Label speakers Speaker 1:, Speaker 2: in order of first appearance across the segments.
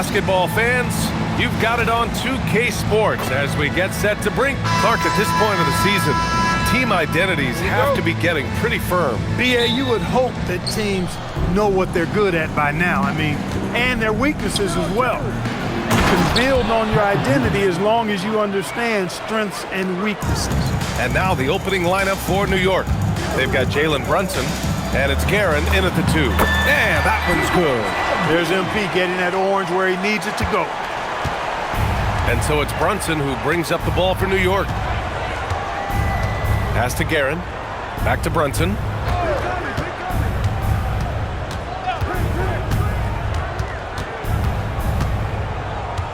Speaker 1: basketball fans, you've got it on 2K Sports as we get set to bring Clark at this point of the season. Team identities have to be getting pretty firm.
Speaker 2: B.A., you would hope that teams know what they're good at by now. I mean, and their weaknesses as well. You can build on your identity as long as you understand strengths and weaknesses.
Speaker 1: And now the opening lineup for New York. They've got Jalen Brunson, and it's Guerin in at the 2. And that one's good.
Speaker 2: There's MP getting that orange where he needs it to go.
Speaker 1: And so it's Brunson who brings up the ball for New York. Pass to Guerin. Back to Brunson.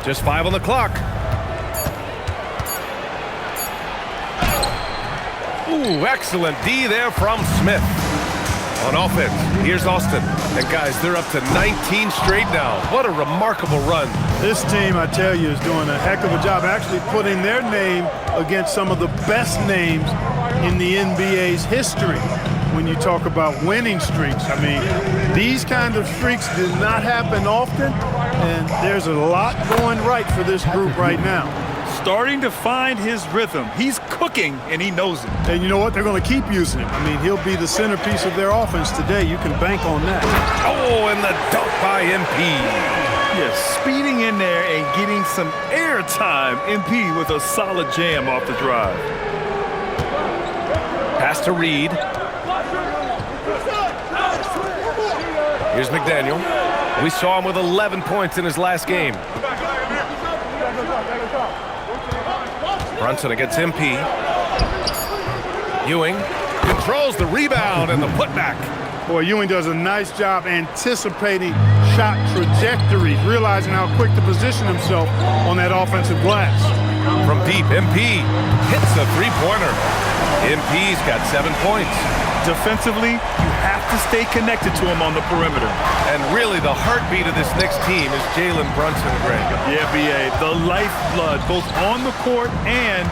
Speaker 1: Just 5 on the clock. Ooh, excellent D there from Smith. On offense, here's Austin. And guys, they're up to 19 straight now. What a remarkable run.
Speaker 2: This team, I tell you, is doing a heck of a job actually putting their name against some of the best names in the NBA's history. When you talk about winning streaks, I mean, these kind of streaks do not happen often, and there's a lot going right for this group right now.
Speaker 3: Starting to find his rhythm. He's cooking, and he knows it.
Speaker 2: And you know what? They're going to keep using him. I mean, he'll be the centerpiece of their offense today. You can bank on that.
Speaker 1: Oh, and the dunk by MP.
Speaker 3: Yes, speeding in there and getting some air time. MP with a solid jam off the drive.
Speaker 1: Pass to Reed. Here's McDaniel. We saw him with 11 points in his last game. Brunson against MP. Ewing controls the rebound and the putback.
Speaker 2: Boy, Ewing does a nice job anticipating shot trajectories, realizing how quick to position himself on that offensive glass.
Speaker 1: From deep, MP hits a three-pointer. MP's got 7 points.
Speaker 3: Defensively, you have to stay connected to him on the perimeter.
Speaker 1: And really, the heartbeat of this Knicks team is Jalen Brunson, Greg.
Speaker 3: Yeah, B.A., the lifeblood, both on the court and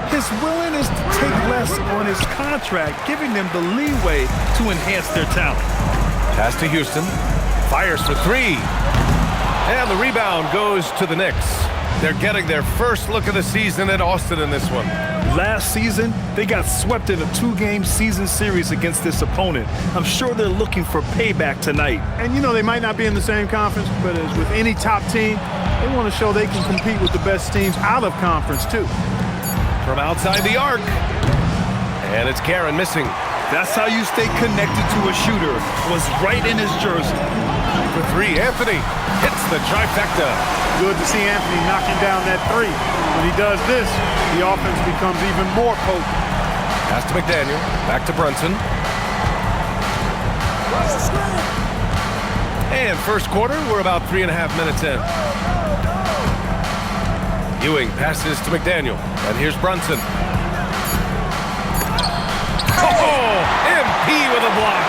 Speaker 3: his willingness to take less on his contract, giving them the leeway to enhance their talent.
Speaker 1: Pass to Houston. Fires for 3. And the rebound goes to the Knicks. They're getting their first look of the season at Austin in this one.
Speaker 3: Last season, they got swept in a 2-game season series against this opponent. I'm sure they're looking for payback tonight.
Speaker 2: And you know, they might not be in the same conference, but as with any top team, they want to show they can compete with the best teams out of conference, too.
Speaker 1: From outside the arc. And it's Guerin missing.
Speaker 3: That's how you stay connected to a shooter. Was right in his jersey.
Speaker 1: For 3, Anthony hits the trifecta.
Speaker 2: Good to see Anthony knocking down that 3. When he does this, the offense becomes even more potent.
Speaker 1: Pass to McDaniel. Back to Brunson. And first quarter, we're about 3.5 minutes in. Ewing passes to McDaniel. And here's Brunson. Oh, MP with a block.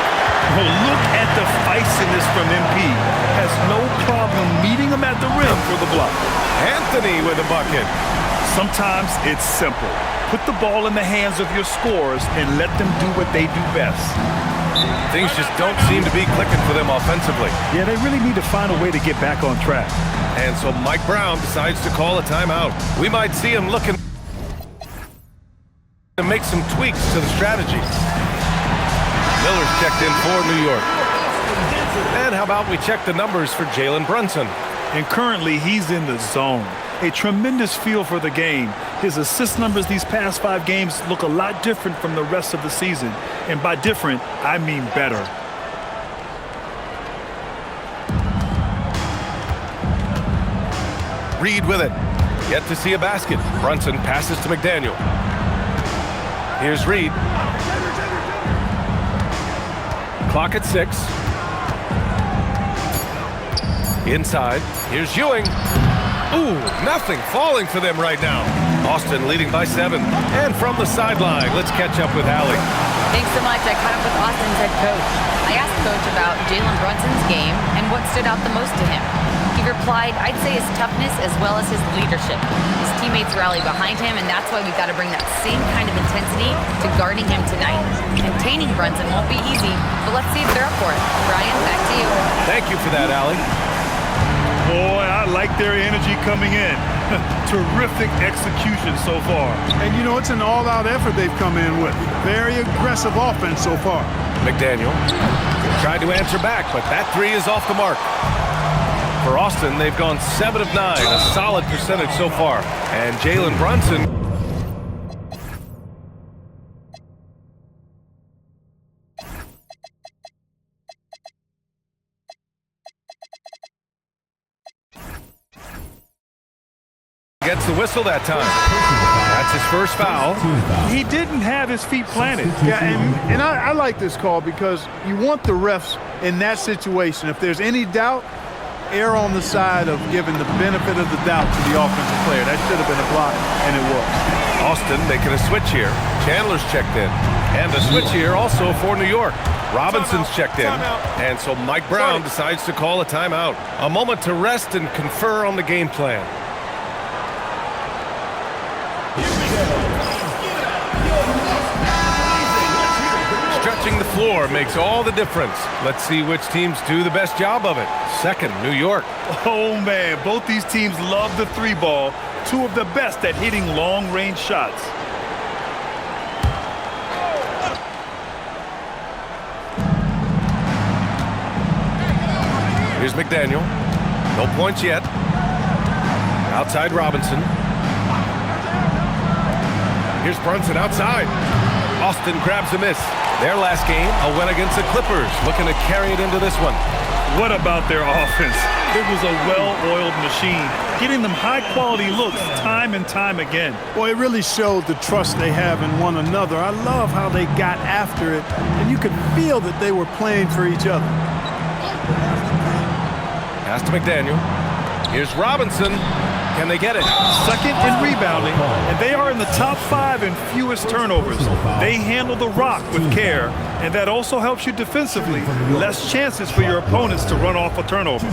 Speaker 3: Oh, look at the feistiness from MP. Has no problem meeting him at the rim for the block.
Speaker 1: Anthony with a bucket.
Speaker 3: Sometimes it's simple. Put the ball in the hands of your scorers and let them do what they do best.
Speaker 1: Things just don't seem to be clicking for them offensively.
Speaker 3: Yeah, they really need to find a way to get back on track.
Speaker 1: And so Mike Brown decides to call a timeout. We might see him looking to make some tweaks to the strategy. Miller's checked in for New York. And how about we check the numbers for Jalen Brunson?
Speaker 3: And currently, he's in the zone. A tremendous feel for the game. His assist numbers these past 5 games look a lot different from the rest of the season. And by different, I mean better.
Speaker 1: Reed with it. Yet to see a basket. Brunson passes to McDaniel. Here's Reed. Clock at 6. Inside. Here's Ewing. Ooh, nothing falling for them right now. Austin leading by 7. And from the sideline, let's catch up with Allie.
Speaker 4: Thanks so much. I caught up with Austin's head coach. I asked Coach about Jalen Brunson's game and what stood out the most to him. He replied, I'd say his toughness as well as his leadership. His teammates rally behind him, and that's why we've got to bring that same kind of intensity to guarding him tonight. Containing Brunson won't be easy, but let's see if they're up for it. Brian, back to you.
Speaker 1: Thank you for that, Allie.
Speaker 3: Boy, I like their energy coming in. Terrific execution so far.
Speaker 2: And, you know, it's an all-out effort they've come in with. Very aggressive offense so far.
Speaker 1: McDaniel tried to answer back, but that three is off the mark. For Austin, they've gone 7 of 9, a solid percentage so far. And Jalen Brunson gets the whistle that time. That's his first foul.
Speaker 3: He didn't have his feet planted.
Speaker 2: Yeah, and I like this call because you want the refs in that situation. If there's any doubt, err on the side of giving the benefit of the doubt to the offensive player. That should have been a block, and it was.
Speaker 1: Austin making a switch here. Chandler's checked in. And a switch here also for New York. Robinson's checked in. And so Mike Brown decides to call a timeout. A moment to rest and confer on the game plan. Stretching the floor makes all the difference. Let's see which teams do the best job of it. Second, New York.
Speaker 3: Oh, man, both these teams love the three ball. Two of the best at hitting long-range shots.
Speaker 1: Here's McDaniel. No points yet. Outside Robinson. Here's Brunson outside. Austin grabs a miss. Their last game, a win against the Clippers, looking to carry it into this one.
Speaker 3: What about their offense? It was a well-oiled machine, getting them high-quality looks time and time again.
Speaker 2: Boy, it really showed the trust they have in one another. I love how they got after it, and you could feel that they were playing for each other.
Speaker 1: Pass to McDaniel. Here's Robinson. Can they get it?
Speaker 3: Second in rebounding, and they are in the top 5 in fewest turnovers. They handle the rock with care, and that also helps you defensively. Less chances for your opponents to run off a turnover.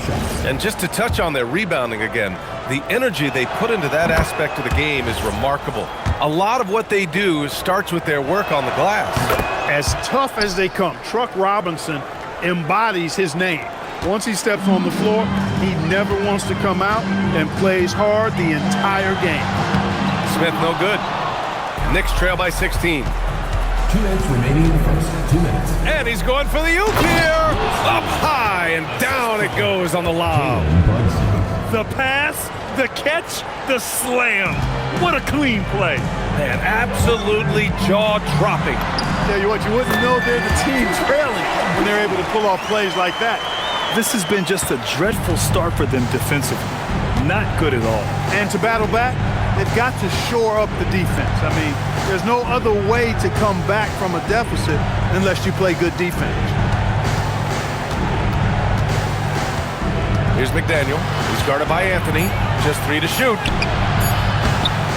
Speaker 1: And just to touch on their rebounding again, the energy they put into that aspect of the game is remarkable. A lot of what they do starts with their work on the glass.
Speaker 2: As tough as they come, Truck Robinson embodies his name. Once he steps on the floor, he never wants to come out and plays hard the entire game.
Speaker 1: Smith no good. Knicks trail by 16.
Speaker 5: 2 minutes remaining in the first. 2 minutes.
Speaker 1: And he's going for the oop here. Up high and down it goes on the lob.
Speaker 3: The pass, the catch, the slam. What a clean play.
Speaker 1: Man, absolutely jaw-dropping.
Speaker 2: Tell you what, you wouldn't know they're the team trailing when they're able to pull off plays like that.
Speaker 3: This has been just a dreadful start for them defensively. Not good at all.
Speaker 2: And to battle back, they've got to shore up the defense. I mean, there's no other way to come back from a deficit unless you play good defense.
Speaker 1: Here's McDaniel. He's guarded by Anthony. Just 3 to shoot.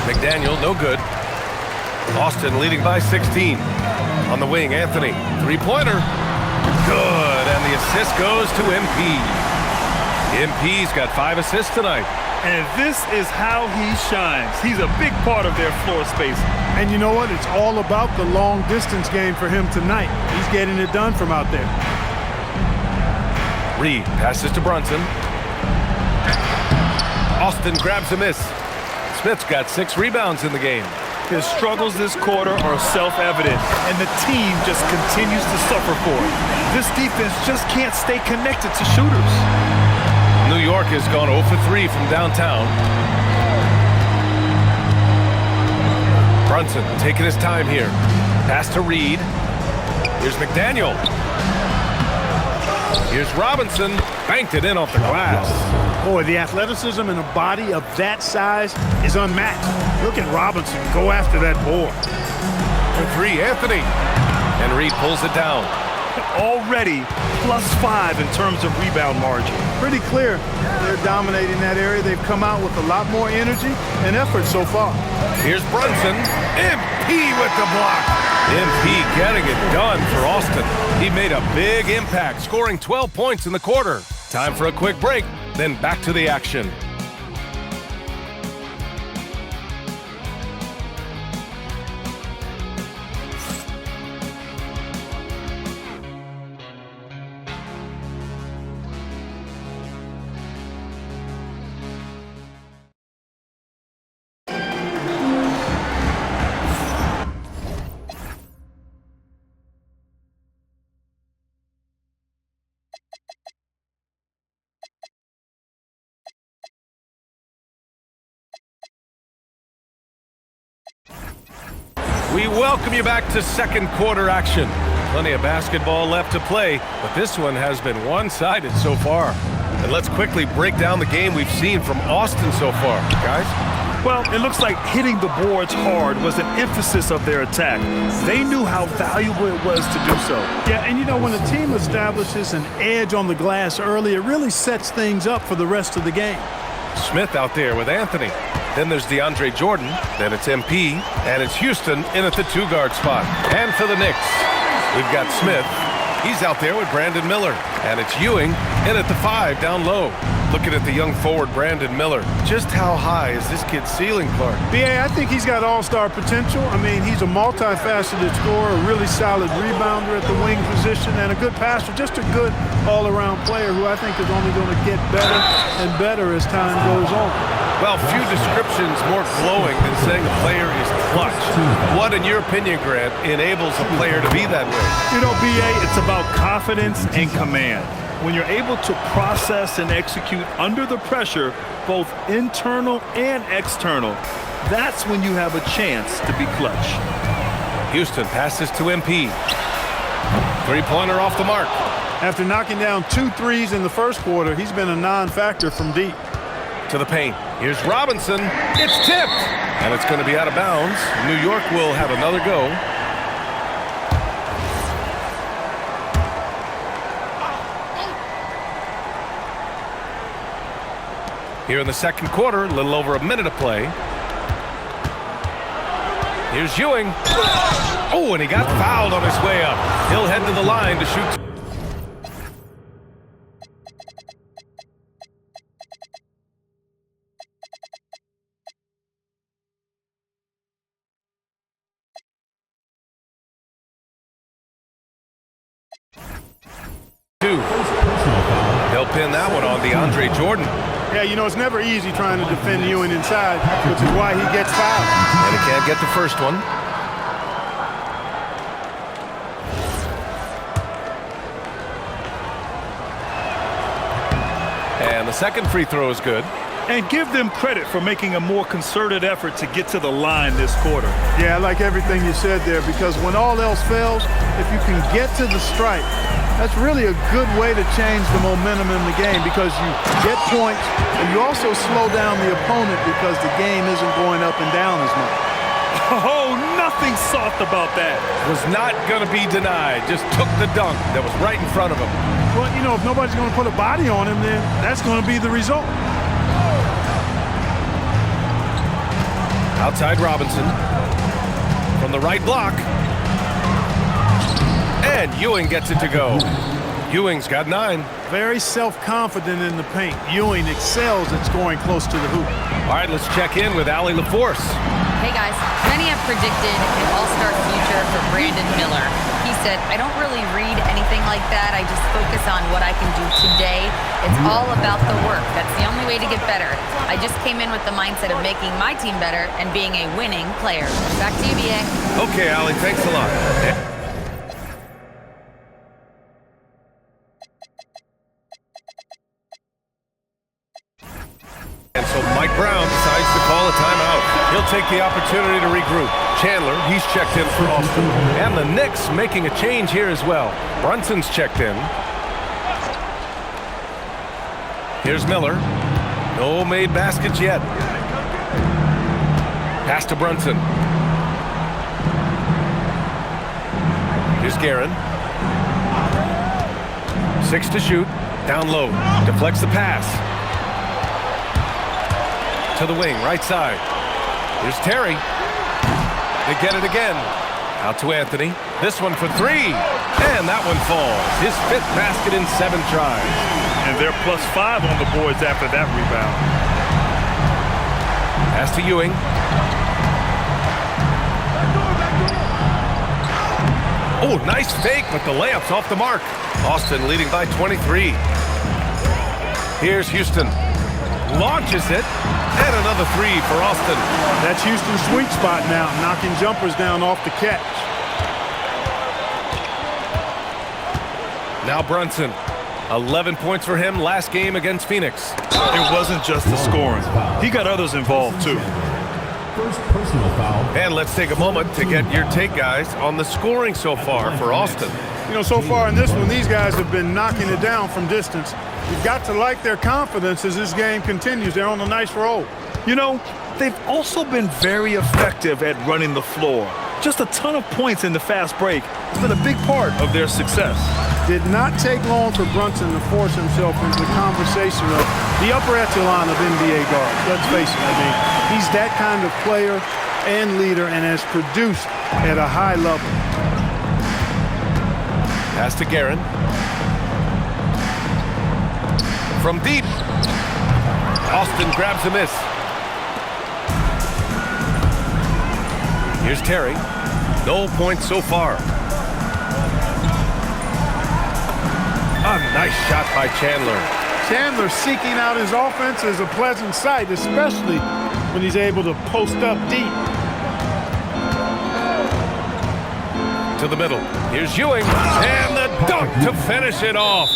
Speaker 1: McDaniel, no good. Austin leading by 16. On the wing, Anthony. Three-pointer. Good, and the assist goes to MP. MP's got 5 assists tonight.
Speaker 3: And this is how he shines. He's a big part of their floor space.
Speaker 2: And you know what? It's all about the long-distance game for him tonight. He's getting it done from out there.
Speaker 1: Reed passes to Brunson. Austin grabs a miss. Smith's got 6 rebounds in the game.
Speaker 3: His struggles this quarter are self-evident, and the team just continues to suffer for it. This defense just can't stay connected to shooters.
Speaker 1: New York has gone 0 for 3 from downtown. Brunson taking his time here. Pass to Reed. Here's McDaniel. Here's Robinson. Banked it in off the glass.
Speaker 2: Boy, the athleticism in a body of that size is unmatched. Look at Robinson go after that board.
Speaker 1: For 3, Anthony. And Reed pulls it down.
Speaker 3: Already +5 in terms of rebound margin.
Speaker 2: Pretty clear they're dominating that area. They've come out with a lot more energy and effort so far.
Speaker 1: Here's Brunson. MP with the block. MP getting it done for Austin. He made a big impact, scoring 12 points in the quarter. Time for a quick break, then back to the action. We welcome you back to second quarter action. Plenty of basketball left to play, but this one has been one-sided so far. And let's quickly break down the game we've seen from Austin so far. Guys?
Speaker 3: Well, it looks like hitting the boards hard was an emphasis of their attack. They knew how valuable it was to do so.
Speaker 2: Yeah, and you know, when a team establishes an edge on the glass early, it really sets things up for the rest of the game.
Speaker 1: Smith out there with Anthony. Then there's DeAndre Jordan. Then it's MP. And it's Houston in at the 2-guard spot. And for the Knicks, we've got Smith. He's out there with Brandon Miller. And it's Ewing in at the 5 down low. Looking at the young forward, Brandon Miller. Just how high is this kid's ceiling, Clark?
Speaker 2: BA, I think he's got all-star potential. I mean, he's a multifaceted scorer, a really solid rebounder at the wing position, and a good passer, just a good all-around player who I think is only going to get better and better as time goes on.
Speaker 1: Well, few descriptions more glowing than saying a player is clutch. What, in your opinion, Grant, enables a player to be that way?
Speaker 3: You know, BA, it's about confidence and command. When you're able to process and execute under the pressure, both internal and external, that's when you have a chance to be clutch.
Speaker 1: Houston passes to MP. Three-pointer off the mark.
Speaker 2: After knocking down 2 threes in the first quarter, he's been a non-factor from deep.
Speaker 1: To the paint. Here's Robinson. It's tipped. And it's going to be out of bounds. New York will have another go. Here in the second quarter, a little over a minute to play. Here's Ewing. Oh, and he got fouled on his way up. He'll head to the line to shoot. They'll pin that one on DeAndre Jordan.
Speaker 2: Yeah, you know, it's never easy trying to defend Ewing inside, which is why he gets fouled.
Speaker 1: And he can't get the first one. And the second free throw is good.
Speaker 3: And give them credit for making a more concerted effort to get to the line this quarter.
Speaker 2: Yeah, I like everything you said there, because when all else fails, if you can get to the stripe, that's really a good way to change the momentum in the game, because you get points and you also slow down the opponent because the game isn't going up and down as much.
Speaker 3: Oh, nothing soft about that.
Speaker 1: Was not going to be denied. Just took the dunk that was right in front of him.
Speaker 2: Well, you know, if nobody's going to put a body on him, then that's going to be the result.
Speaker 1: Outside Robinson. From the right block. And Ewing gets it to go. Ewing's got 9.
Speaker 2: Very self-confident in the paint. Ewing excels at scoring close to the hoop.
Speaker 1: All right, let's check in with Allie LaForce.
Speaker 4: Hey guys, many have predicted an all-star future for Brandon Miller. He said, I don't really read anything like that. I just focus on what I can do today. It's all about the work. That's the only way to get better. I just came in with the mindset of making my team better and being a winning player. Back to you, BA.
Speaker 1: Okay, Allie, thanks a lot. And so Mike Brown decides to call a timeout. He'll take the opportunity to regroup. Chandler, he's checked in for Austin. And the Knicks making a change here as well. Brunson's checked in. Here's Miller. No made baskets yet. Pass to Brunson. Here's Guerin. 6 to shoot. Down low. Deflects the pass. To the wing, right side. Here's Terry. They get it again. Out to Anthony. This one for 3. And that one falls. His 5th basket in 7 tries.
Speaker 3: And they're +5 on the boards after that rebound.
Speaker 1: Pass to Ewing. Oh, nice fake, but the layup's off the mark. Austin leading by 23. Here's Houston. Launches it. And another 3 for Austin.
Speaker 2: That's Houston's sweet spot now, knocking jumpers down off the catch.
Speaker 1: Now Brunson. 11 points for him last game against Phoenix.
Speaker 3: It wasn't just the scoring. He got others involved, too.
Speaker 5: First personal foul.
Speaker 1: And let's take a moment to get your take, guys, on the scoring so far for Austin.
Speaker 2: You know, so far in this one, these guys have been knocking it down from distance. You've got to like their confidence as this game continues. They're on a nice roll.
Speaker 3: You know, they've also been very effective at running the floor. Just a ton of points in the fast break has been a big part of their success.
Speaker 2: Did not take long for Brunson to force himself into the conversation of the upper echelon of NBA guards. Let's face it, I mean, he's that kind of player and leader and has produced at a high level.
Speaker 1: Pass to Guerin. From deep. Austin grabs a miss. Here's Terry. No points so far. A nice shot by Chandler.
Speaker 2: Chandler seeking out his offense is a pleasant sight, especially when he's able to post up deep.
Speaker 1: To the middle. Here's Ewing. And the dunk to finish it off.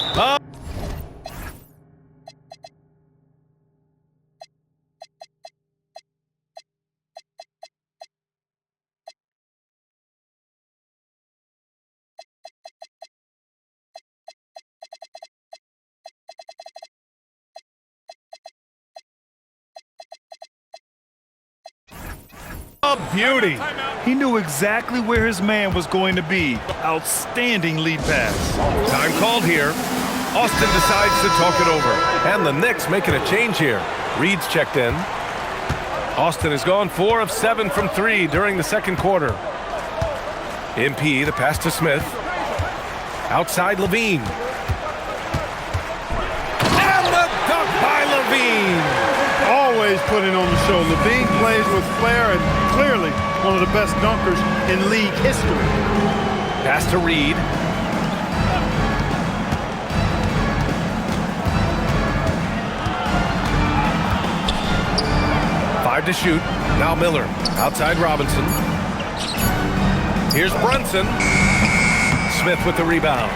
Speaker 1: A beauty.
Speaker 3: He knew exactly where his man was going to be. Outstanding lead pass.
Speaker 1: Time called here. Austin decides to talk it over. And the Knicks making a change here. Reed's checked in. Austin has gone 4 of 7 from 3 during the second quarter. MP, the pass to Smith. Outside Levine. And the dunk by Levine.
Speaker 2: Always putting on the show. Levine plays with flair and clearly one of the best dunkers in league history.
Speaker 1: Pass to Reed. Five to shoot. Now Miller. Outside Robinson. Here's Brunson. Smith with the rebound.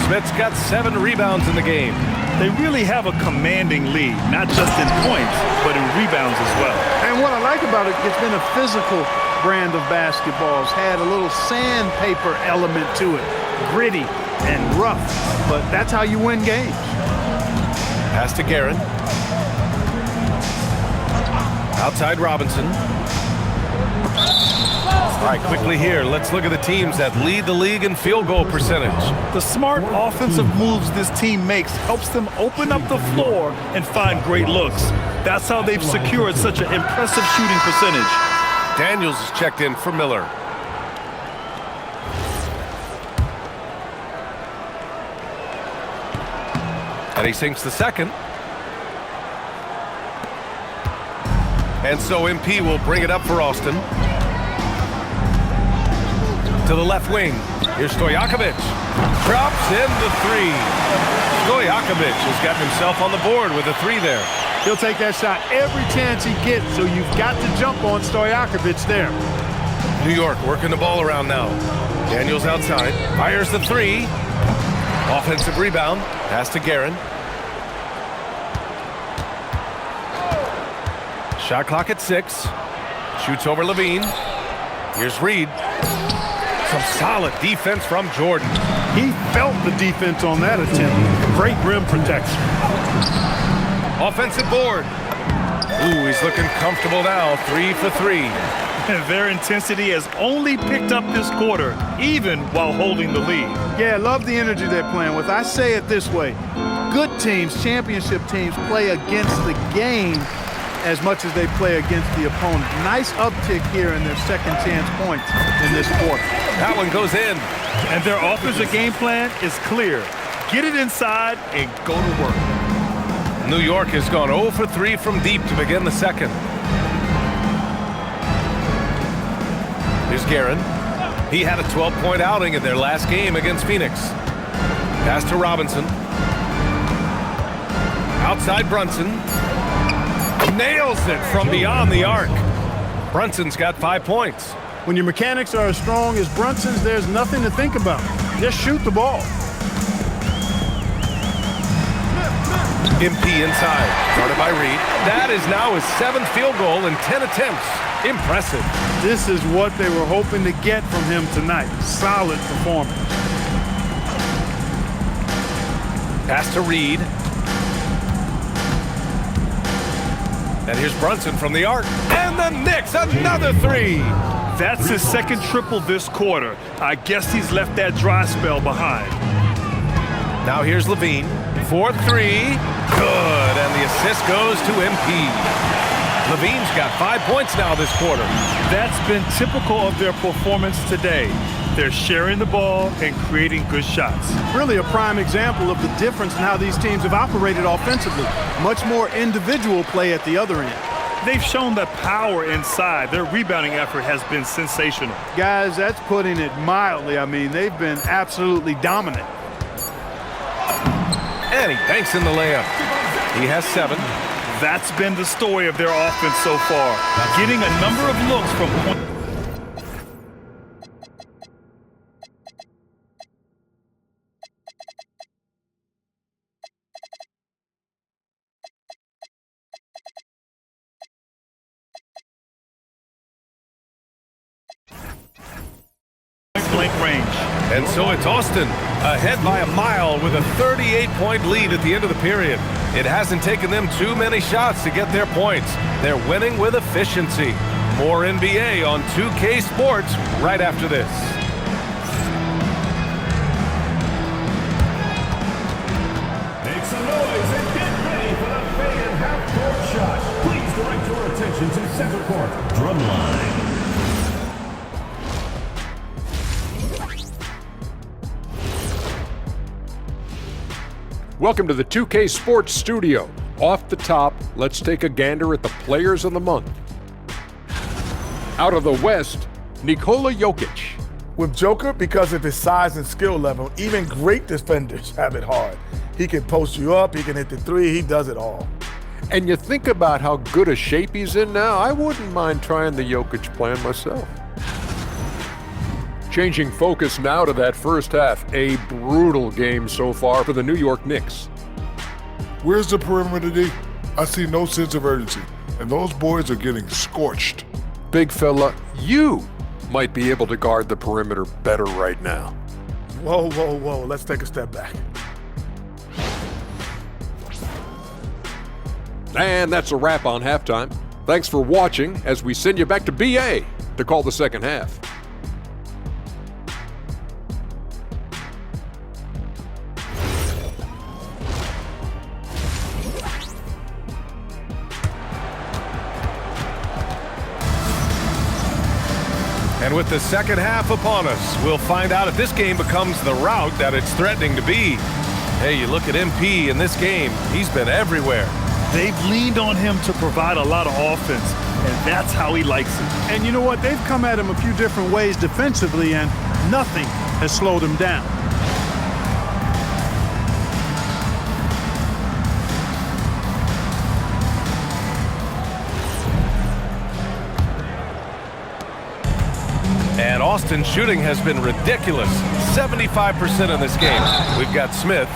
Speaker 1: Smith's got 7 rebounds in the game.
Speaker 3: They really have a commanding lead, not just in points, but in rebounds as well.
Speaker 2: And what I like about it, it's been a physical brand of basketball. It's had a little sandpaper element to it. Gritty and rough, but that's how you win games.
Speaker 1: Pass to Guerin. Outside Robinson. All right, quickly here, let's look at the teams that lead the league in field goal percentage.
Speaker 3: The smart offensive moves this team makes helps them open up the floor and find great looks. That's how they've secured such an impressive shooting percentage.
Speaker 1: Daniels is checked in for Miller. And he sinks the second. And so MP will bring it up for Austin. To the left wing. Here's Stojakovic. Drops in the 3. Stojakovic has gotten himself on the board with a 3 there.
Speaker 2: He'll take that shot every chance he gets, so you've got to jump on Stojakovic there.
Speaker 1: New York working the ball around now. Daniels outside. Fires the 3. Offensive rebound. Pass to Guerin. Shot clock at 6. Shoots over Levine. Here's Reed. Some solid defense from Jordan.
Speaker 2: He felt the defense on that attempt. Great rim protection.
Speaker 1: Offensive board. Ooh, he's looking comfortable now. 3 for 3.
Speaker 3: Their intensity has only picked up this quarter, even while holding the lead.
Speaker 2: Yeah, love the energy they're playing with. I say it this way. Good teams, championship teams, play against the game as much as they play against the opponent. Nice uptick here in their second chance points in this quarter.
Speaker 1: That one goes in.
Speaker 3: And their offensive game plan is clear. Get it inside and go to work.
Speaker 1: New York has gone 0 for 3 from deep to begin the second. Here's Guerin. He had a 12-point outing in their last game against Phoenix. Pass to Robinson. Outside Brunson. Nails it from beyond the arc. Brunson's got 5 points.
Speaker 2: When your mechanics are as strong as Brunson's, there's nothing to think about. Just shoot the ball.
Speaker 1: MP MP inside. Started by Reed. That is now his 7th field goal in 10 attempts. Impressive.
Speaker 2: This is what they were hoping to get from him tonight. Solid performance.
Speaker 1: Pass to Reed. And here's Brunson from the arc. And the Knicks, another 3.
Speaker 3: That's his 2nd triple this quarter. I guess he's left that dry spell behind.
Speaker 1: Now here's Levine. 4-3. Good. And the assist goes to MP. Levine's got 5 points now this quarter.
Speaker 3: That's been typical of their performance today. They're sharing the ball and creating good shots.
Speaker 2: Really a prime example of the difference in how these teams have operated offensively. Much more individual play at the other end.
Speaker 3: They've shown that power inside. Their rebounding effort has been sensational.
Speaker 2: Guys, that's putting it mildly. I mean, they've been absolutely dominant.
Speaker 1: And he banks in the layup. He has 7.
Speaker 3: That's been the story of their offense so far. Getting a number of looks from point. Blank range.
Speaker 1: And so it's Austin ahead by a mile with a 38-point lead at the end of the period. It hasn't taken them too many shots to get their points. They're winning with efficiency. More NBA on 2K Sports right after this.
Speaker 5: Make some noise and get ready for the fan half-court shot. Please direct your attention to center court. Drumline.
Speaker 6: Welcome to the 2K Sports Studio. Off the top, let's take a gander at the players of the month. Out of the West, Nikola Jokic.
Speaker 7: With Joker, because of his size and skill level, even great defenders have it hard. He can post you up, he can hit the 3, he does it all.
Speaker 6: And you think about how good a shape he's in now, I wouldn't mind trying the Jokic plan myself. Changing focus now to that first half, a brutal game so far for the New York Knicks.
Speaker 8: Where's the perimeter D? I see no sense of urgency, and those boys are getting scorched.
Speaker 6: Big fella, you might be able to guard the perimeter better right now.
Speaker 7: Whoa, whoa, whoa, let's take a step back.
Speaker 6: And that's a wrap on halftime. Thanks for watching as we send you back to BA to call the second half.
Speaker 1: And with the second half upon us, we'll find out if this game becomes the rout that it's threatening to be. Hey, you look at MP in this game, he's been everywhere.
Speaker 3: They've leaned on him to provide a lot of offense, and that's how he likes it.
Speaker 2: And you know what? They've come at him a few different ways defensively, and nothing has slowed him down.
Speaker 1: And Austin's shooting has been ridiculous. 75% in this game. We've got Smith.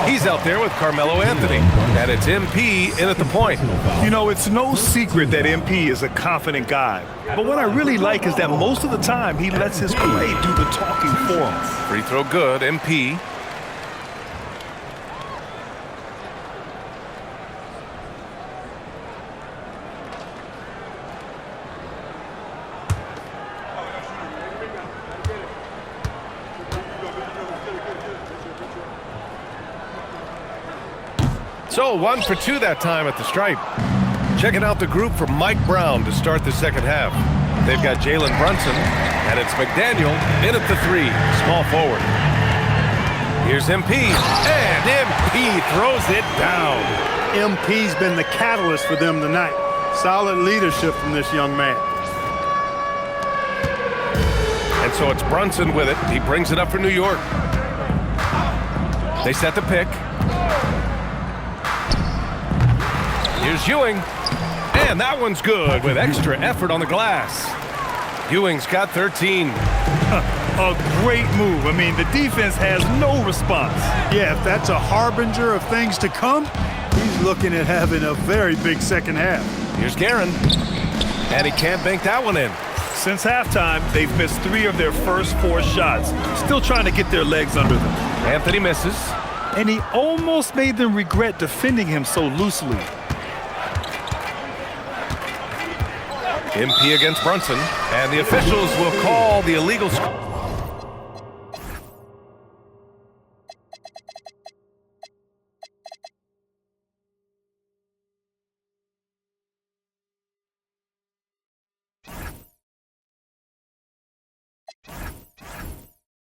Speaker 1: He's out there with Carmelo Anthony. And it's MP in at the point.
Speaker 3: You know, it's no secret that MP is a confident guy. But what I really like is that most of the time he lets his play do the talking for him.
Speaker 1: Free throw good, MP. So 1 for 2 that time at the stripe. Checking out the group for Mike Brown to start the second half. They've got Jalen Brunson, and it's McDaniel in at the 3, small forward. Here's MP, and MP throws it down.
Speaker 2: MP's been the catalyst for them tonight. Solid leadership from this young man.
Speaker 1: And so it's Brunson with it. He brings it up for New York. They set the pick. Here's Ewing, and that one's good with extra effort on the glass. Ewing's got 13.
Speaker 3: A great move. I mean, the defense has no response.
Speaker 2: Yeah, if that's a harbinger of things to come, He's looking at having a very big second half.
Speaker 1: Here's Guerin, and he can't bank that one in.
Speaker 3: Since halftime, they've missed 3 of their first 4 shots. Still trying to get their legs under them.
Speaker 1: Anthony misses.
Speaker 3: And he almost made them regret defending him so loosely.
Speaker 1: MP against Brunson, and the officials will call the illegal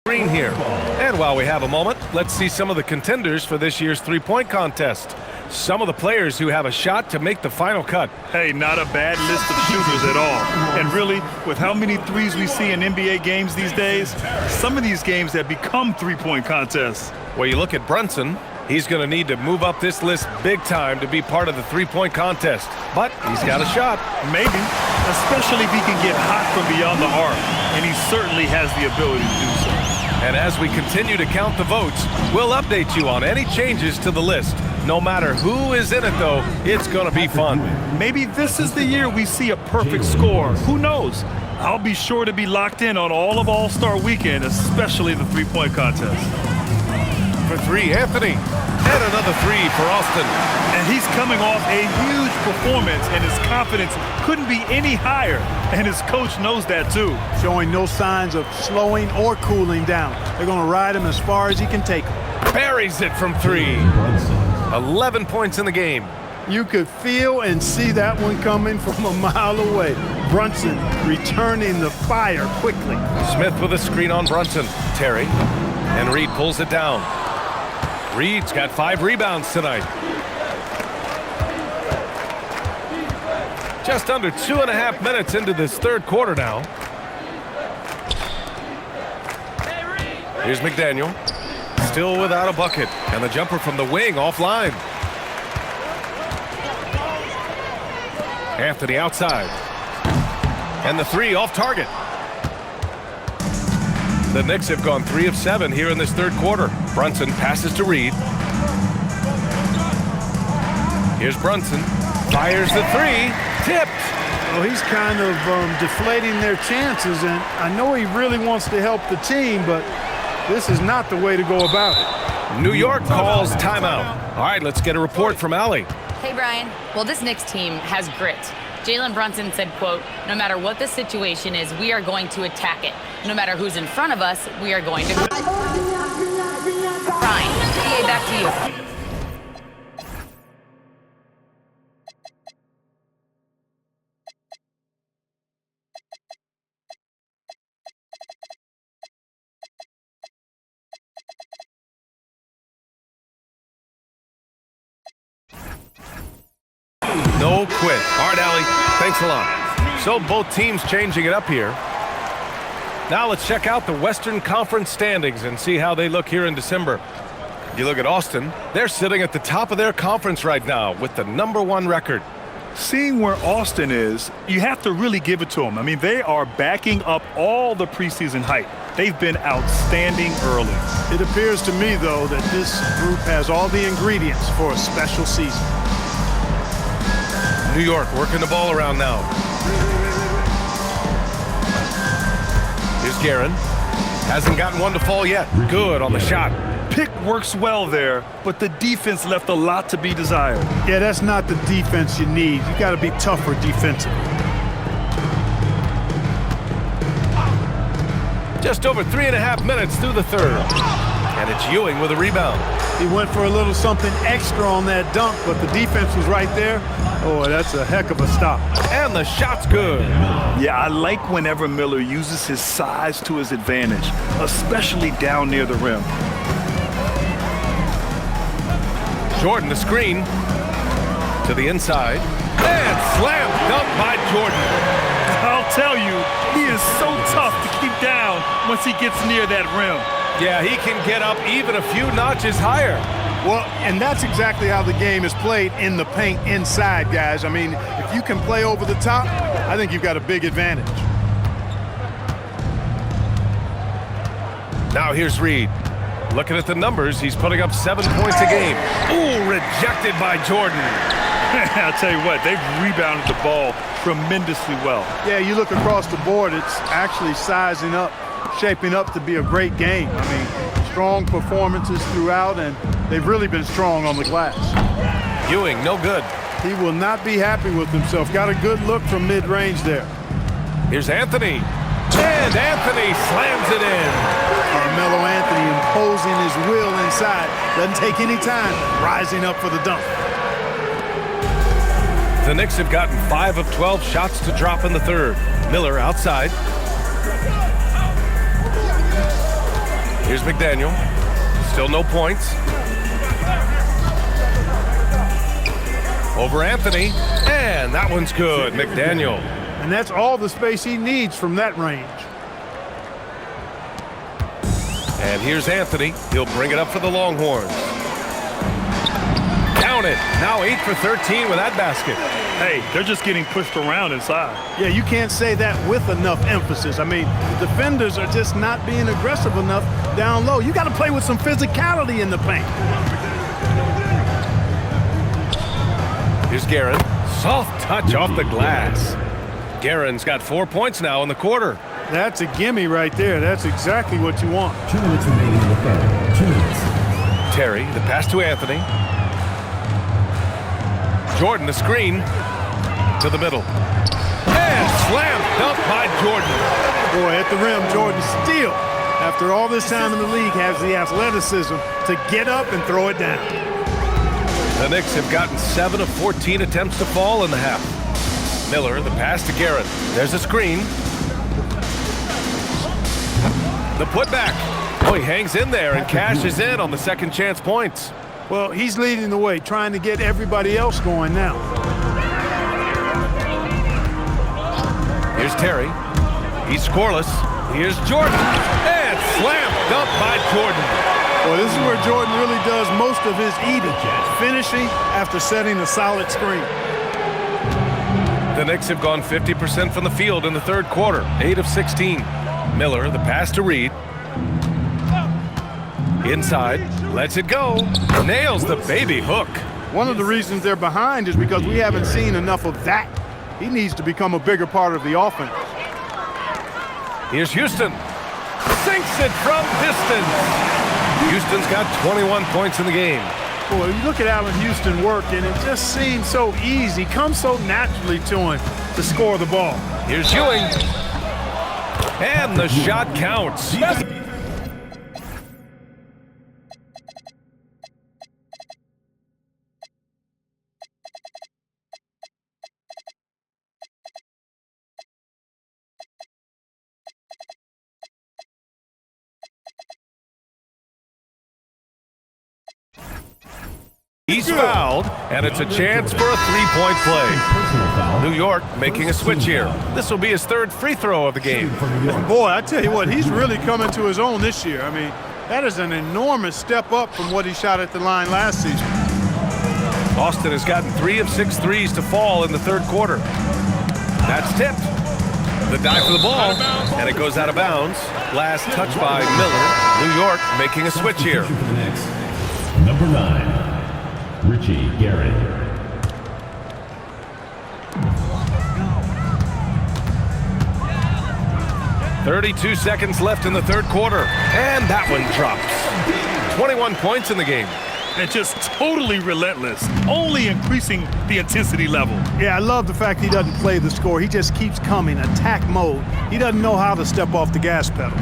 Speaker 1: screen here. And while we have a moment, let's see some of the contenders for this year's three-point contest. Some of the players who have a shot to make the final cut.
Speaker 3: Hey, not a bad list of shooters at all. And really, with how many threes we see in NBA games these days, some of these games have become three-point contests.
Speaker 1: Well, you look at Brunson, he's going to need to move up this list big time to be part of the three-point contest. But he's got a shot.
Speaker 3: Maybe, especially if he can get hot from beyond the arc. And he certainly has the ability to do so.
Speaker 1: And as we continue to count the votes, we'll update you on any changes to the list. No matter who is in it, though, it's going to be fun.
Speaker 3: Maybe this is the year we see a perfect score. Who knows? I'll be sure to be locked in on all of All-Star Weekend, especially the three-point contest.
Speaker 1: For 3, Anthony. And another 3 for Austin.
Speaker 3: And he's coming off a huge performance, and his confidence couldn't be any higher. And his coach knows that, too.
Speaker 2: Showing no signs of slowing or cooling down. They're going to ride him as far as he can take him.
Speaker 1: Buries it from 3. 11 points in the game.
Speaker 2: You could feel and see that one coming from a mile away. Brunson returning the fire quickly.
Speaker 1: Smith with a screen on Brunson. Terry. And Reed pulls it down. Reed's got 5 rebounds tonight. Just under 2.5 minutes into this third quarter now. Here's McDaniel. Still without a bucket. And the jumper from the wing offline. Anthony outside. And the 3 off target. The Knicks have gone 3 of 7 here in this third quarter. Brunson passes to Reed. Here's Brunson. Fires the 3. Tipped.
Speaker 2: Well, he's kind of deflating their chances, and I know he really wants to help the team, but this is not the way to go about it.
Speaker 1: New York calls timeout. All right, let's get a report from Allie.
Speaker 4: Hey, Brian. Well, this Knicks team has grit. Jalen Brunson said, quote, "No matter what the situation is, we are going to attack it. No matter who's in front of us, we are going to grind." PA, back to you.
Speaker 1: No quit. All right, Allie. Thanks a lot. So both teams changing it up here. Now let's check out the Western Conference standings and see how they look here in December. You look at Austin. They're sitting at the top of their conference right now with the #1 record.
Speaker 3: Seeing where Austin is, you have to really give it to them. I mean, they are backing up all the preseason hype. They've been outstanding early.
Speaker 2: It appears to me, though, that this group has all the ingredients for a special season.
Speaker 1: New York working the ball around now. Here's Guerin. Hasn't gotten one to fall yet. Good on the shot.
Speaker 3: Pick works well there, but the defense left a lot to be desired.
Speaker 2: Yeah, that's not the defense you need. You got to be tougher defensively.
Speaker 1: Just over 3.5 minutes through the third. And it's Ewing with a rebound.
Speaker 2: He went for a little something extra on that dunk, but the defense was right there. Oh, that's a heck of a stop.
Speaker 1: And the shot's good.
Speaker 3: Yeah, I like whenever Miller uses his size to his advantage, especially down near the rim.
Speaker 1: Jordan, the screen. To the inside. And slam dunk by Jordan.
Speaker 3: I'll tell you, he is so tough to keep down once he gets near that rim.
Speaker 1: Yeah, he can get up even a few notches higher.
Speaker 2: Well, and that's exactly how the game is played in the paint inside, guys. I mean, if you can play over the top, I think you've got a big advantage.
Speaker 1: Now here's Reed. Looking at the numbers, he's putting up 7 points a game. Ooh, rejected by Jordan.
Speaker 3: I'll tell you what, they've rebounded the ball tremendously well.
Speaker 2: Yeah, you look across the board, it's actually sizing up, shaping up to be a great game. I mean, strong performances throughout, and they've really been strong on the glass.
Speaker 1: Ewing, no good.
Speaker 2: He will not be happy with himself. Got a good look from mid-range there.
Speaker 1: Here's Anthony. And Anthony slams it in.
Speaker 2: Carmelo Anthony imposing his will inside. Doesn't take any time, rising up for the dunk.
Speaker 1: The Knicks have gotten 5 of 12 shots to drop in the third. Miller outside. Here's McDaniel. Still no points. Over Anthony. And that one's good. McDaniel.
Speaker 2: And that's all the space he needs from that range.
Speaker 1: And here's Anthony. He'll bring it up for the Longhorns. Count it. Now 8 for 13 with that basket.
Speaker 3: Hey, they're just getting pushed around inside.
Speaker 2: Yeah, you can't say that with enough emphasis. I mean, the defenders are just not being aggressive enough down low. You got to play with some physicality in the paint.
Speaker 1: Here's Guerin. Soft touch off the glass. Guerin's got 4 points now in the quarter.
Speaker 2: That's a gimme right there. That's exactly what you want.
Speaker 5: 2 minutes remaining in the third. 2 minutes.
Speaker 1: Terry, the pass to Anthony. Jordan, the screen to the middle. And slam dunk by Jordan.
Speaker 2: Boy, at the rim, Jordan still, after all this time in the league, has the athleticism to get up and throw it down.
Speaker 1: The Knicks have gotten 7 of 14 attempts to fall in the half. Miller, the pass to Garrett. There's a screen. The putback. Oh, he hangs in there and cashes in on the second chance points.
Speaker 2: Well, he's leading the way, trying to get everybody else going now.
Speaker 1: Here's Terry. He's scoreless. Here's Jordan. And slam dunk by Jordan.
Speaker 2: Well, this is where Jordan really does most of his eating, finishing after setting a solid screen.
Speaker 1: The Knicks have gone 50% from the field in the third quarter, 8 of 16. Miller, the pass to Reed. Inside, lets it go. Nails the baby hook.
Speaker 2: One of the reasons they're behind is because we haven't seen enough of that. He needs to become a bigger part of the offense.
Speaker 1: Here's Houston. Sinks it from distance. Houston's got 21 points in the game.
Speaker 2: Boy, you look at Allen Houston work, and it just seems so easy, comes so naturally to him to score the ball.
Speaker 1: Here's Ewing. And the shot counts. He's fouled, and it's a chance for a three-point play. New York making a switch here. This will be his third free throw of the game.
Speaker 2: Boy, I tell you what, he's really coming to his own this year. I mean, that is an enormous step up from what he shot at the line last season.
Speaker 1: Austin has gotten 3 of 6 threes to fall in the third quarter. That's tipped. The dive for the ball, and it goes out of bounds. Last touch by Miller. New York making a switch here.
Speaker 5: Number 9. Richie Garrett.
Speaker 1: .32 seconds left in the third quarter, and that one drops. 21 points in the game.
Speaker 3: And just totally relentless, only increasing the intensity level.
Speaker 2: Yeah, I love the fact he doesn't play the score. He just keeps coming, attack mode. He doesn't know how to step off the gas pedal.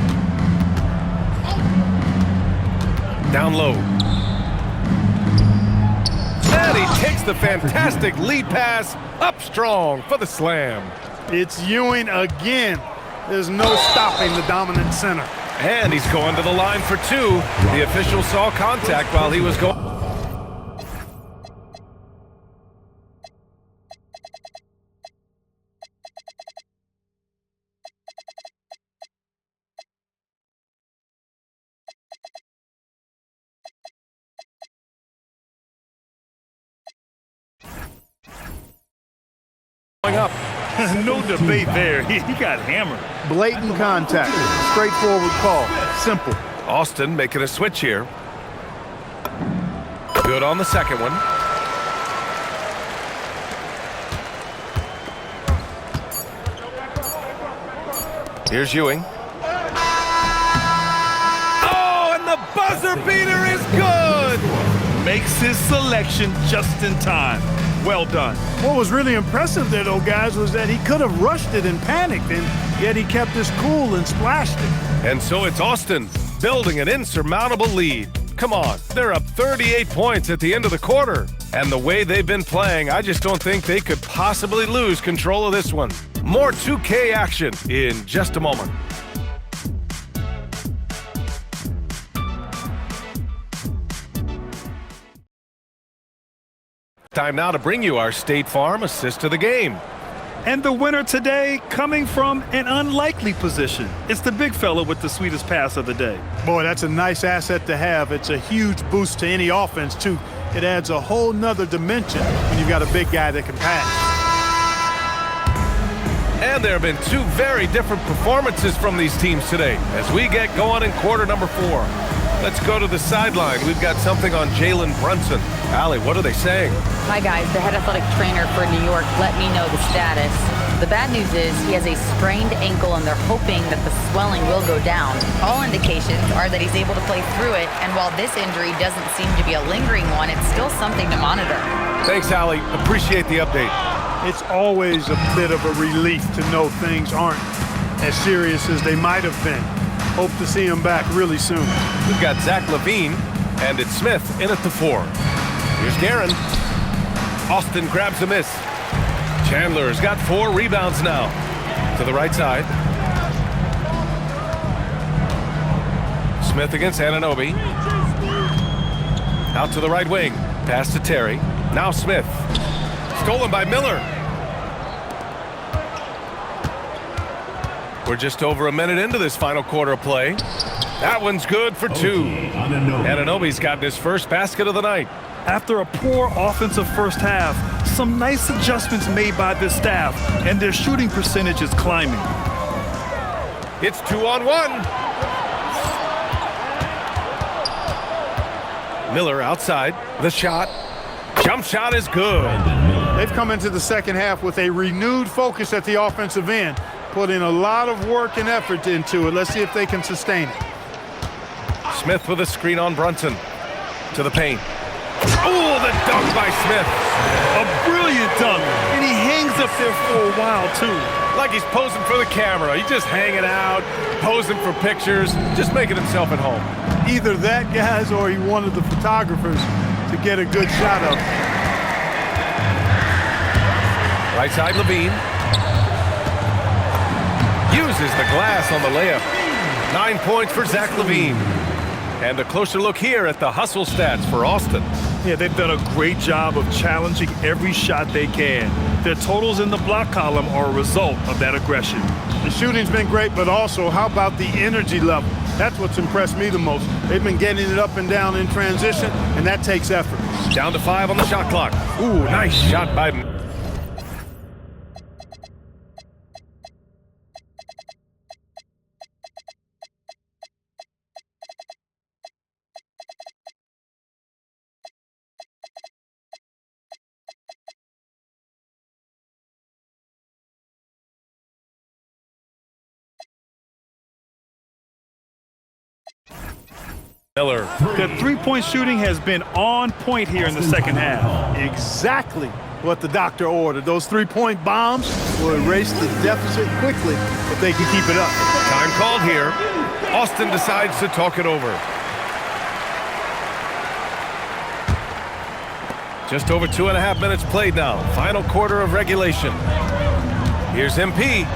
Speaker 1: Down low. And he takes the fantastic lead pass up strong for the slam.
Speaker 2: It's Ewing again. There's no stopping the dominant center.
Speaker 1: And he's going to the line for 2. The official saw contact while he was going. Up.
Speaker 3: No debate there. He got hammered.
Speaker 2: Blatant contact. Straightforward call. Simple.
Speaker 1: Austin making a switch here. Good on the second one. Here's Ewing. Oh, and the buzzer beater is good!
Speaker 3: Makes his selection just in time. Well done.
Speaker 2: What was really impressive there, though, guys, was that he could have rushed it and panicked, and yet he kept his cool and splashed it.
Speaker 1: And so it's Austin building an insurmountable lead. Come on, they're up 38 points at the end of the quarter. And the way they've been playing, I just don't think they could possibly lose control of this one. More 2K action in just a moment. Time now to bring you our State Farm assist of the game.
Speaker 3: And the winner today coming from an unlikely position. It's the big fella with the sweetest pass of the day.
Speaker 2: Boy, that's a nice asset to have. It's a huge boost to any offense, too. It adds a whole nother dimension when you've got a big guy that can pass.
Speaker 1: And there have been two very different performances from these teams today as we get going in quarter number 4. Let's go to the sideline. We've got something on Jalen Brunson. Allie, what are they saying?
Speaker 4: Hi, guys. The head athletic trainer for New York let me know the status. The bad news is he has a sprained ankle, and they're hoping that the swelling will go down. All indications are that he's able to play through it, and while this injury doesn't seem to be a lingering one, it's still something to monitor.
Speaker 1: Thanks, Allie. Appreciate the update.
Speaker 2: It's always a bit of a relief to know things aren't as serious as they might have been. Hope to see him back really soon.
Speaker 1: We've got Zach LaVine, and it's Smith in at the 4. Here's Guerin. Austin grabs a miss. Chandler's got 4 rebounds now. To the right side. Smith against Anunoby. Out to the right wing. Pass to Terry. Now Smith. Stolen by Miller. We're just over a minute into this final quarter of play. That one's good for 2. Anunoby's gotten his first basket of the night.
Speaker 3: After a poor offensive first half, some nice adjustments made by this staff, and their shooting percentage is climbing.
Speaker 1: It's 2-on-1. Miller outside. The shot. Jump shot is good.
Speaker 2: They've come into the second half with a renewed focus at the offensive end. Put in a lot of work and effort into it. Let's see if they can sustain it.
Speaker 1: Smith with a screen on Brunson. To the paint. Oh, the dunk by Smith.
Speaker 3: A brilliant dunk, and he hangs up there for a while, too.
Speaker 1: Like he's posing for the camera. He's just hanging out, posing for pictures, just making himself at home.
Speaker 2: Either that, guys, or he wanted the photographers to get a good shot of him.
Speaker 1: Right side, LaVine. Uses the glass on the layup. 9 points for Zach LaVine. And a closer look here at the hustle stats for Austin.
Speaker 3: Yeah, they've done a great job of challenging every shot they can. Their totals in the block column are a result of that aggression.
Speaker 2: The shooting's been great, but also how about the energy level? That's what's impressed me the most. They've been getting it up and down in transition, and that takes effort.
Speaker 1: Down to 5 on the shot clock. Ooh, nice shot by... Miller.
Speaker 3: Their three-point shooting has been on point here in the second half.
Speaker 2: Exactly what the doctor ordered. Those three-point bombs will erase the deficit quickly if they can keep it up.
Speaker 1: Time called here. Austin decides to talk it over. Just over 2.5 minutes played now. Final quarter of regulation. Here's MP.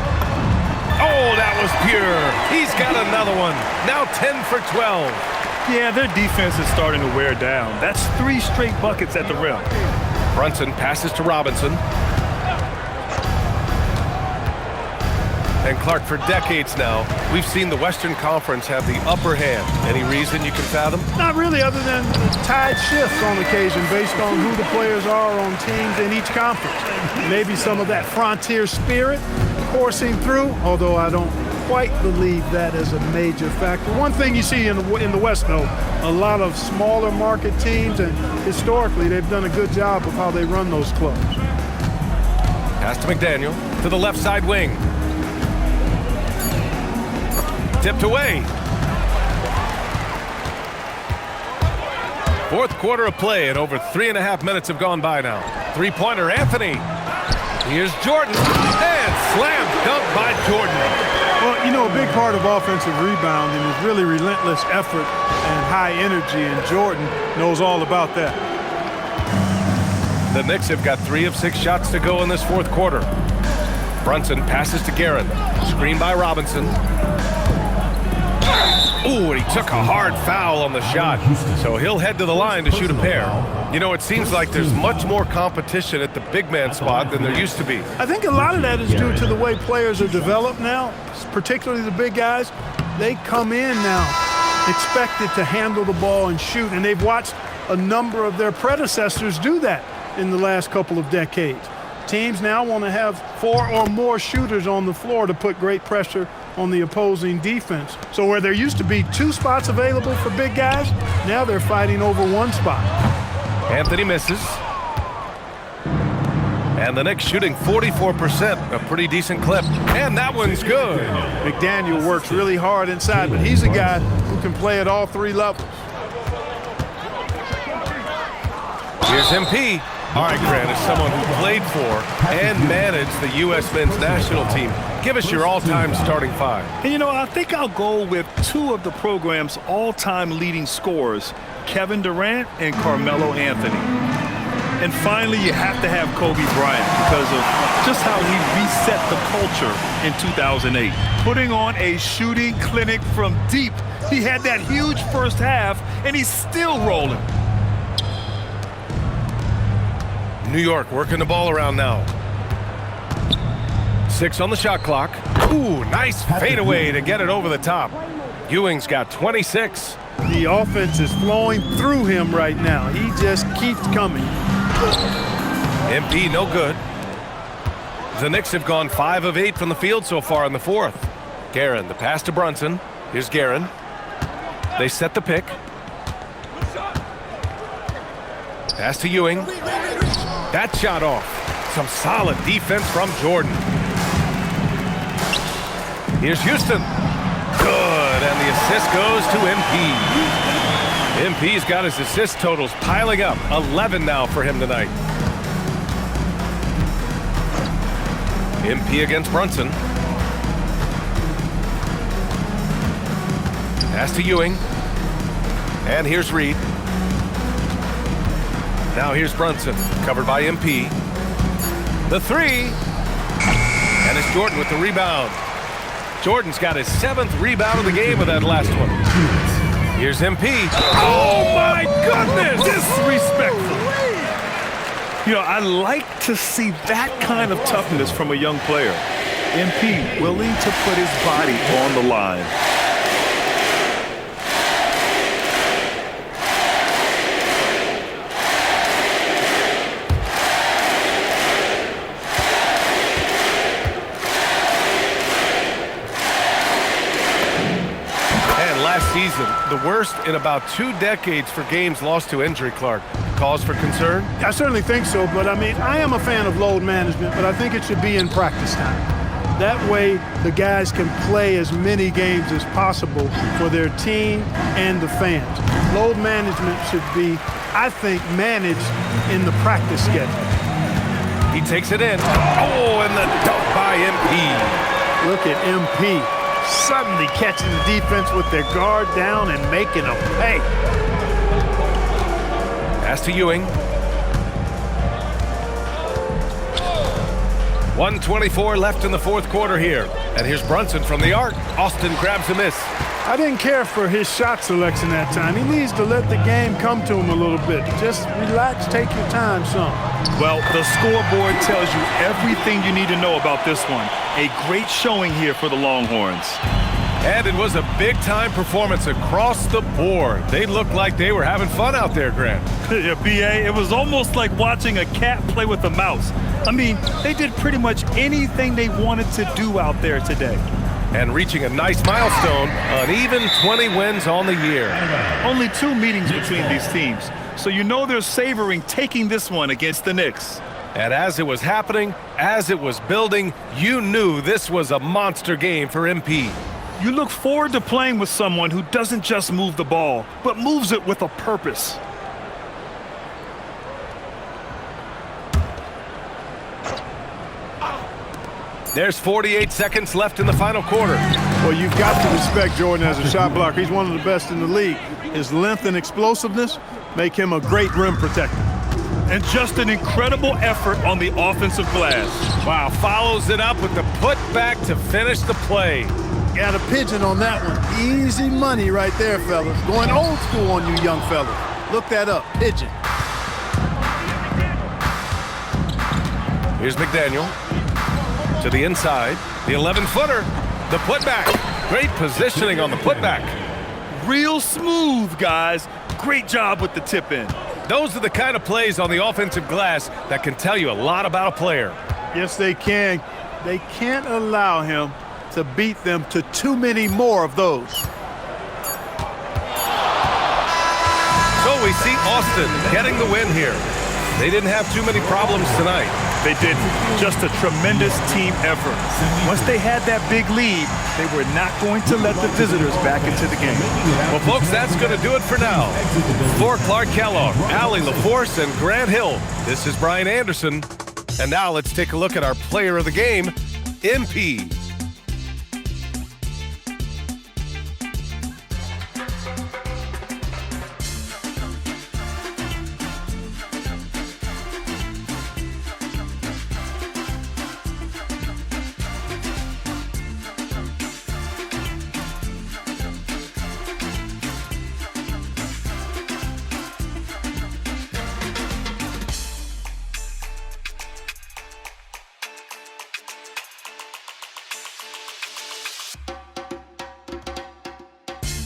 Speaker 1: Oh, that was pure. He's got another one. Now 10 for 12.
Speaker 3: Yeah, their defense is starting to wear down. That's 3 straight buckets at the rim. Brunson passes to Robinson.
Speaker 1: And Clark, for decades now, we've seen the Western Conference have the upper hand. Any reason you can fathom?
Speaker 2: Not really, other than tide shifts on occasion based on who the players are on teams in each conference. Maybe some of that frontier spirit coursing through, although I don't quite believe that as a major factor. One thing you see in the West, though, a lot of smaller market teams, and historically they've done a good job of how they run those clubs.
Speaker 1: Pass to McDaniel to the left side wing. Tipped away. Fourth quarter of play, and over 3.5 minutes have gone by now. Three-pointer, Anthony. Here's Jordan, and slam dunk by Jordan.
Speaker 2: Well, you know, a big part of offensive rebounding is really relentless effort and high energy, and Jordan knows all about that.
Speaker 1: The Knicks have got 3 of 6 shots to go in this fourth quarter. Brunson passes to Guerin. Screen by Robinson. Ooh, and he took a hard foul on the shot. So he'll head to the line to shoot a pair. You know, it seems like there's much more competition at the big man spot than there used to be.
Speaker 2: I think a lot of that is due to the way players are developed now, particularly the big guys. They come in now expected to handle the ball and shoot, and they've watched a number of their predecessors do that in the last couple of decades. Teams now want to have 4 or more shooters on the floor to put great pressure on the opposing defense. So where there used to be 2 spots available for big guys, now they're fighting over 1 spot.
Speaker 1: Anthony misses. And the Knicks shooting 44%, a pretty decent clip. And that one's good.
Speaker 2: McDaniel works really hard inside, but he's a guy who can play at all 3 levels.
Speaker 1: Here's MP. All right, Grant, as someone who played for and managed the U.S. men's national team, give us your all-time starting 5.
Speaker 3: And you know, I think I'll go with 2 of the program's all-time leading scorers, Kevin Durant and Carmelo Anthony. And finally, you have to have Kobe Bryant because of just how he reset the culture in 2008. Putting on a shooting clinic from deep. He had that huge first half, and he's still rolling.
Speaker 1: New York working the ball around now. 6 on the shot clock. Ooh, nice fadeaway to get it over the top. Ewing's got 26.
Speaker 2: The offense is flowing through him right now. He just keeps coming.
Speaker 1: MP no good. The Knicks have gone 5 of 8 from the field so far in the fourth. Guerin, the pass to Brunson. Here's Guerin. They set the pick. Pass to Ewing. That shot off. Some solid defense from Jordan. Here's Houston. Good, and the assist goes to MP. MP's got his assist totals piling up. 11 now for him tonight. MP against Brunson. Pass to Ewing. And here's Reed. Now here's Brunson, covered by MP. The 3. And it's Jordan with the rebound. Jordan's got his 7th rebound of the game with that last one. Here's MP. Oh, my goodness!
Speaker 3: Disrespectful. You know, I like to see that kind of toughness from a young player. MP willing to put his body on the line.
Speaker 1: Season, the worst in about 2 decades for games lost to injury, Clark. Cause for concern?
Speaker 2: I certainly think so, but I mean, I am a fan of load management, but I think it should be in practice time. That way, the guys can play as many games as possible for their team and the fans. Load management should be, I think, managed in the practice schedule.
Speaker 1: He takes it in. Oh, and the dunk by MP.
Speaker 2: Look at MP. Suddenly catching the defense with their guard down and making them pay.
Speaker 1: Pass to Ewing. 1:24 left in the fourth quarter here. And here's Brunson from the arc. Austin grabs a miss.
Speaker 2: I didn't care for his shot selection that time. He needs to let the game come to him a little bit. Just relax, take your time some.
Speaker 3: Well, the scoreboard tells you everything you need to know about this one. A great showing here for the Longhorns.
Speaker 1: And it was a big-time performance across the board. They looked like they were having fun out there, Grant.
Speaker 3: Yeah, B.A., it was almost like watching a cat play with a mouse. I mean, they did pretty much anything they wanted to do out there today.
Speaker 1: And reaching a nice milestone, an even 20 wins on the year.
Speaker 3: Only 2 meetings between these teams, so you know they're savoring taking this one against the Knicks.
Speaker 1: And as it was happening, as it was building, you knew this was a monster game for MP.
Speaker 3: You look forward to playing with someone who doesn't just move the ball, but moves it with a purpose.
Speaker 1: There's 48 seconds left in the final quarter.
Speaker 2: Well, you've got to respect Jordan as a shot blocker. He's one of the best in the league. His length and explosiveness make him a great rim protector.
Speaker 3: And just an incredible effort on the offensive glass.
Speaker 1: Wow, follows it up with the putback to finish the play.
Speaker 2: Got a pigeon on that one. Easy money right there, fellas. Going old school on you young fellas. Look that up, pigeon.
Speaker 1: Here's McDaniel. To the inside, the 11-footer, the putback. Great positioning on the putback.
Speaker 3: Real smooth, guys. Great job with the tip in.
Speaker 1: Those are the kind of plays on the offensive glass that can tell you a lot about a player.
Speaker 2: Yes, they can. They can't allow him to beat them to too many more of those.
Speaker 1: So we see Austin getting the win here. They didn't have too many problems tonight.
Speaker 3: They didn't. Just a tremendous team effort. Once they had that big lead, they were not going to let the visitors back into the game.
Speaker 1: Well, folks, that's going to do it for now. For Clark Kellogg, Allie LaForce, and Grant Hill, this is Brian Anderson. And now let's take a look at our player of the game, MP.